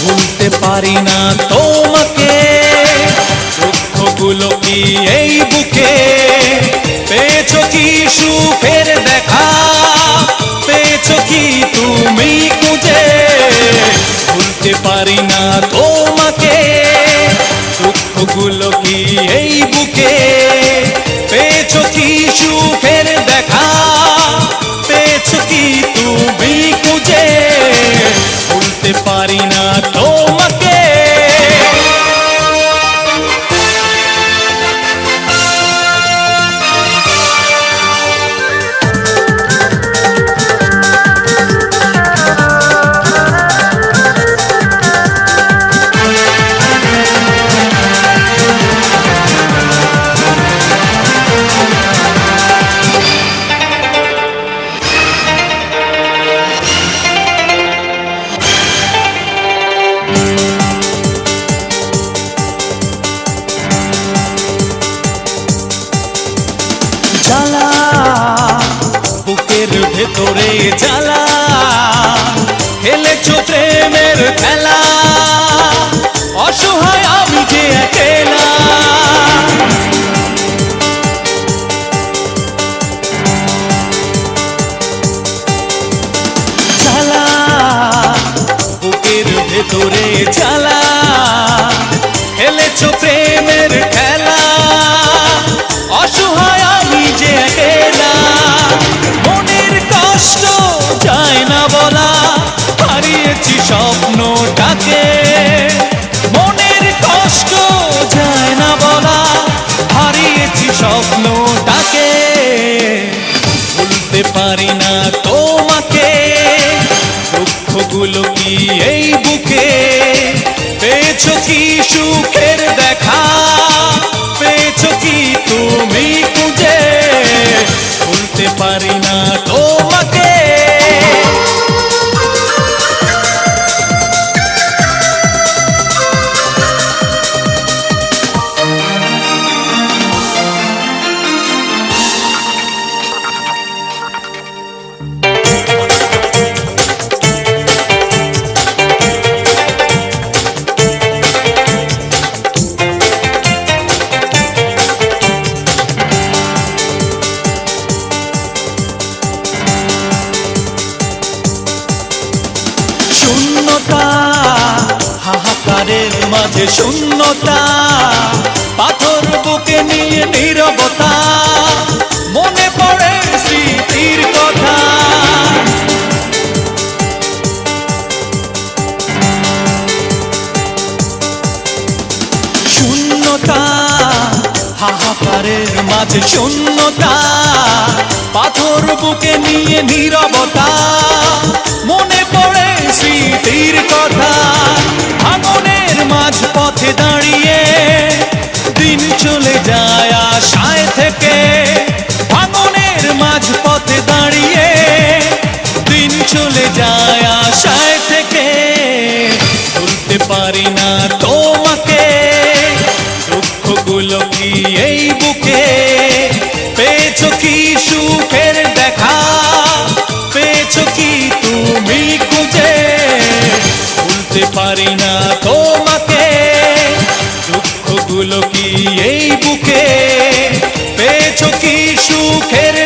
ভুলতে পারি না তোমাকে, দুঃখগুলো কি এই বুকে, পেয়েছো কি সুখের দেখা, পেয়েছো কি তুমি খুঁজে। ভুলতে পারি না তোমাকে, দুঃখগুলো কি এই বুকে, পেয়েছো কি সুখের দেখা, পেয়েছো কি তুমি খুঁজে। ভুলতে পারি না তোমাকে। জ্বালা বুকের ভেতরে জ্বালা, খেলেছো প্রেমের খেলা, অসহায় আমি যে একেলা। জ্বালা বুকের ভেতরে জ্বালা, খেলেছো প্রেমের খেলা, অসহায় আমি যে একেলা। মনের কষ্ট যায় না বলা, হারিয়েছি স্বপ্নটাকে। মনের কষ্ট যায় না বলা, হারিয়েছি স্বপ্নটাকে। ভুলতে পারি না তোমাকে, দুঃখগুলো কি এই বুকে, পেয়েছো কি সুখের দেখা, পেয়েছো কি তুমি খুঁজে। ভুলতে পারি না তোমাকে। শূন্যতা, হাহাকারের মাঝে শূন্যতা, পাথর বুকে নিয়ে নীরবতা, মনে পড়ে স্মৃতির কথা। শূন্যতা, হাহাকারের মাঝে শূন্যতা, পাথর বুকে নিয়ে নীরবতা, মনে পড়ে স্মৃতির কথা। ভাঙনের মাঝ পথে দাঁড়িয়ে দিন চলে যায় আশায় থেকে। ভাঙনের মাঝ পথে দাঁড়িয়ে দিন চলে যায় আশায় থেকে। ভুলতে পারি না তোমাকে, দুঃখগুলো কি এই বুকে, পেয়েছো কি সুখের দেখা, পেয়েছো কি তুমি খুঁজে। ভুলতে পারি না তোমাকে, দুঃখগুলো কি এই বুকে, পেয়েছো কি সুখের